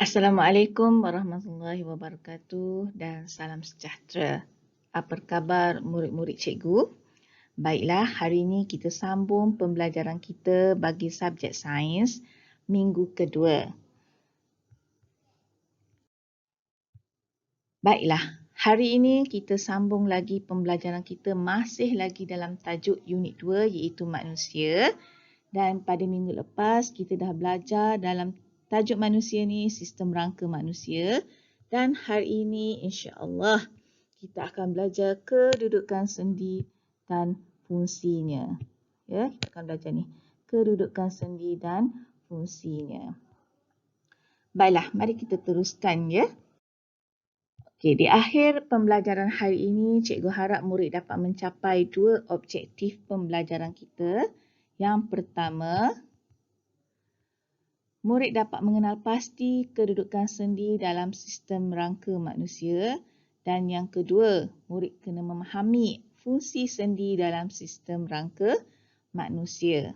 Assalamualaikum warahmatullahi wabarakatuh dan salam sejahtera. Apa khabar murid-murid cikgu? Baiklah, hari ini kita sambung pembelajaran kita bagi subjek sains minggu kedua. Baiklah, hari ini kita sambung lagi pembelajaran kita masih lagi dalam tajuk unit 2 iaitu manusia. Dan pada minggu lepas kita dah belajar dalam tajuk manusia ni sistem rangka manusia. Dan hari ini insya-Allah kita akan belajar kedudukan sendi dan fungsinya. Ya, kita akan belajar ni, kedudukan sendi dan fungsinya. Baiklah, mari kita teruskan ya. Okey, di akhir pembelajaran hari ini, cikgu harap murid dapat mencapai dua objektif pembelajaran kita. Yang pertama, murid dapat mengenal pasti kedudukan sendi dalam sistem rangka manusia. Dan yang kedua, murid kena memahami fungsi sendi dalam sistem rangka manusia.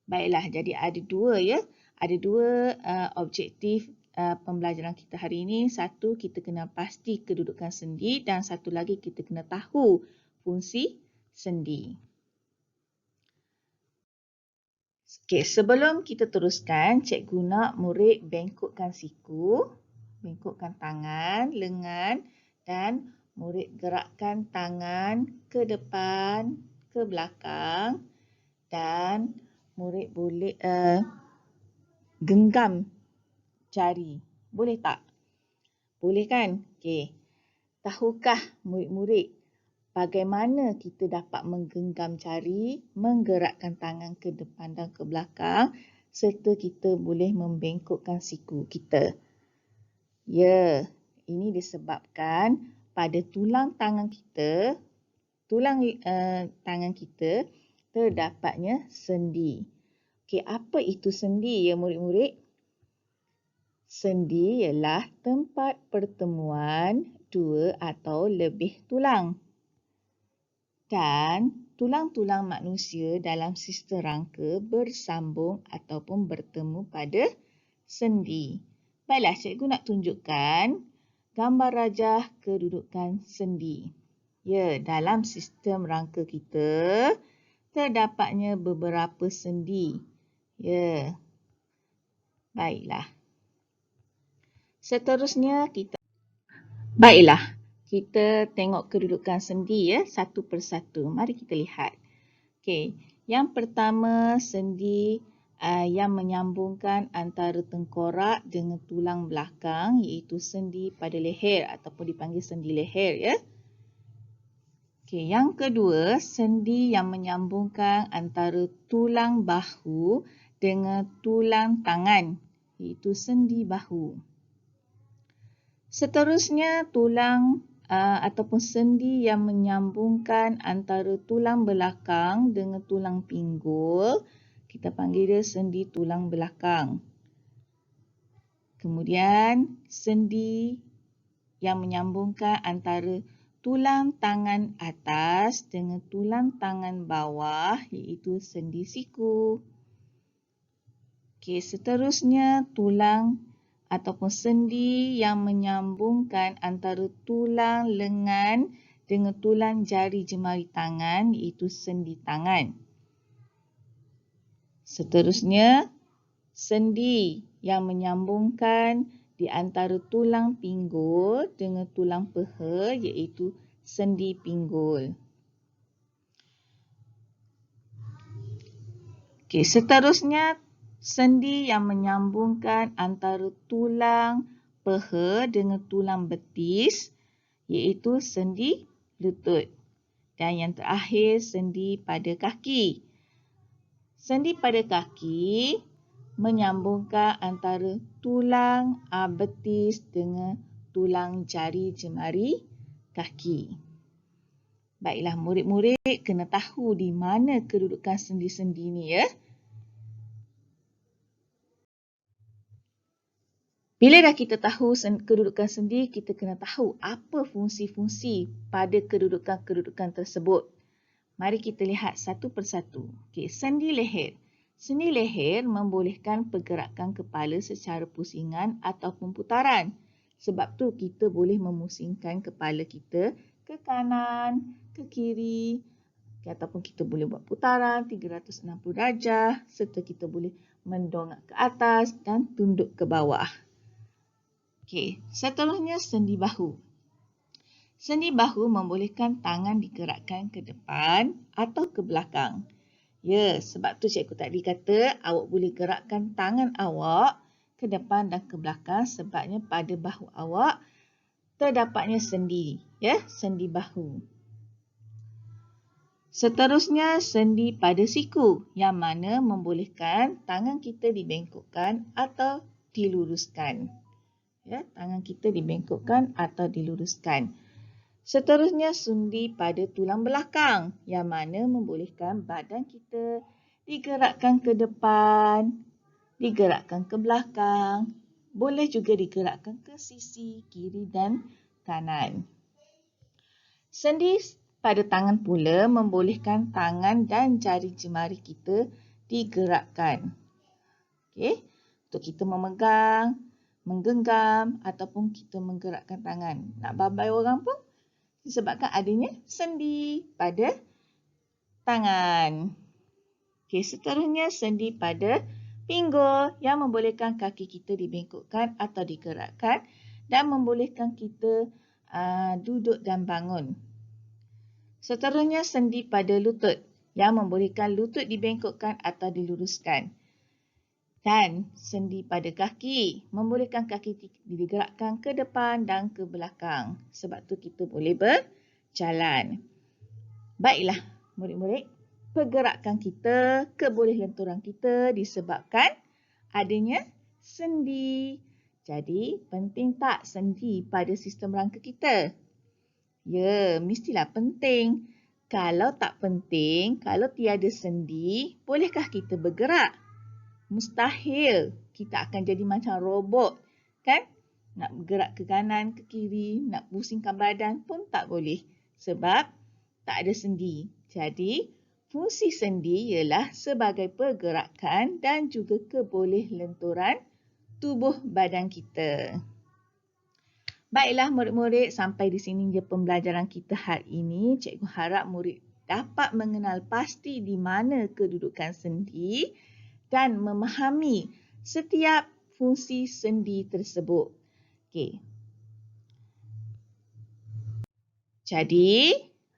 Baiklah, jadi ada dua ya. Ada dua objektif pembelajaran kita hari ini. Satu, kita kena pasti kedudukan sendi dan satu lagi kita kena tahu fungsi sendi. Okey, sebelum kita teruskan, cikgu nak murid bengkokkan siku, bengkokkan tangan, lengan dan murid gerakkan tangan ke depan, ke belakang dan murid boleh genggam jari. Boleh tak? Boleh kan? Okey. Tahukah murid-murid bagaimana kita dapat menggenggam jari, menggerakkan tangan ke depan dan ke belakang serta kita boleh membengkokkan siku kita? Ya, ini disebabkan pada tulang tangan kita, tangan kita terdapatnya sendi. Okey, apa itu sendi ya murid-murid? Sendi ialah tempat pertemuan dua atau lebih tulang. Dan tulang-tulang manusia dalam sistem rangka bersambung ataupun bertemu pada sendi. Baiklah, cikgu nak tunjukkan gambar rajah kedudukan sendi. Ya, dalam sistem rangka kita terdapatnya beberapa sendi. Ya. Baiklah. Seterusnya kita tengok kedudukan sendi ya, satu persatu. Mari kita lihat. Okey, yang pertama sendi yang menyambungkan antara tengkorak dengan tulang belakang iaitu sendi pada leher ataupun dipanggil sendi leher ya. Okey, yang kedua sendi yang menyambungkan antara tulang bahu dengan tulang tangan iaitu sendi bahu. Seterusnya tulang ataupun sendi yang menyambungkan antara tulang belakang dengan tulang pinggul, kita panggil dia sendi tulang belakang. Kemudian sendi yang menyambungkan antara tulang tangan atas dengan tulang tangan bawah iaitu sendi siku. Okey, seterusnya tulang ataupun sendi yang menyambungkan antara tulang lengan dengan tulang jari jemari tangan iaitu sendi tangan. Seterusnya, sendi yang menyambungkan di antara tulang pinggul dengan tulang peha iaitu sendi pinggul. Okey, seterusnya sendi yang menyambungkan antara tulang peha dengan tulang betis iaitu sendi lutut. Dan yang terakhir sendi pada kaki. Sendi pada kaki menyambungkan antara tulang betis dengan tulang jari jemari kaki. Baiklah, murid-murid kena tahu di mana kedudukan sendi-sendi ni ya. Bila dah kita tahu kedudukan sendi, kita kena tahu apa fungsi-fungsi pada kedudukan-kedudukan tersebut. Mari kita lihat satu persatu. Okey, sendi leher. Sendi leher membolehkan pergerakan kepala secara pusingan ataupun putaran. Sebab tu kita boleh memusingkan kepala kita ke kanan, ke kiri, ataupun kita boleh buat putaran 360 darjah serta kita boleh mendongak ke atas dan tunduk ke bawah. Okey, seterusnya sendi bahu. Sendi bahu membolehkan tangan digerakkan ke depan atau ke belakang. Ya, sebab tu cikgu tadi kata awak boleh gerakkan tangan awak ke depan dan ke belakang sebabnya pada bahu awak terdapatnya sendi, ya, sendi bahu. Seterusnya sendi pada siku yang mana membolehkan tangan kita dibengkokkan atau diluruskan. Ya, tangan kita dibengkokkan atau diluruskan. Seterusnya sendi pada tulang belakang yang mana membolehkan badan kita digerakkan ke depan, digerakkan ke belakang, boleh juga digerakkan ke sisi kiri dan kanan. Sendi pada tangan pula membolehkan tangan dan jari jemari kita digerakkan. Okey, untuk kita memegang, menggenggam ataupun kita menggerakkan tangan. Nak babai orang pun disebabkan adanya sendi pada tangan. Okey, seterusnya sendi pada pinggul yang membolehkan kaki kita dibengkokkan atau digerakkan dan membolehkan kita duduk dan bangun. Seterusnya sendi pada lutut yang membolehkan lutut dibengkokkan atau diluruskan. Dan sendi pada kaki membolehkan kaki digerakkan ke depan dan ke belakang. Sebab tu kita boleh berjalan. Baiklah murid-murid, pergerakan kita, keboleh lenturan kita disebabkan adanya sendi. Jadi penting tak sendi pada sistem rangka kita? Ya, mestilah penting. Kalau tak penting, kalau tiada sendi, bolehkah kita bergerak? Mustahil. Kita akan jadi macam robot, kan? Nak bergerak ke kanan, ke kiri, nak pusingkan badan pun tak boleh. Sebab tak ada sendi. Jadi, fungsi sendi ialah sebagai pergerakan dan juga keboleh lenturan tubuh badan kita. Baiklah murid-murid, sampai di sini je pembelajaran kita hari ini. Cikgu harap murid dapat mengenal pasti di mana kedudukan sendi dan memahami setiap fungsi sendi tersebut. Okey. Jadi,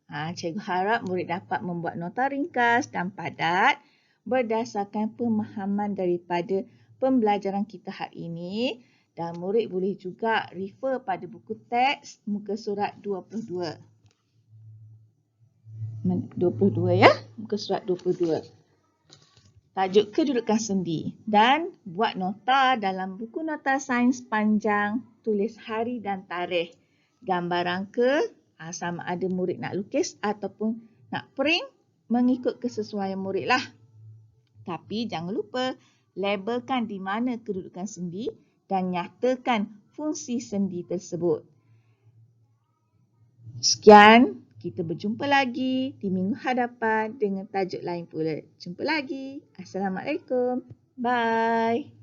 cikgu harap murid dapat membuat nota ringkas dan padat berdasarkan pemahaman daripada pembelajaran kita hari ini dan murid boleh juga refer pada buku teks muka surat 22. 22 ya, muka surat 22. Tajuk kedudukan sendi dan buat nota dalam buku nota sains panjang, tulis hari dan tarikh. Gambar rangka sama ada murid nak lukis ataupun nak print mengikut kesesuaian murid lah. Tapi jangan lupa labelkan di mana kedudukan sendi dan nyatakan fungsi sendi tersebut. Sekian. Kita berjumpa lagi di minggu hadapan dengan tajuk lain pula. Jumpa lagi. Assalamualaikum. Bye.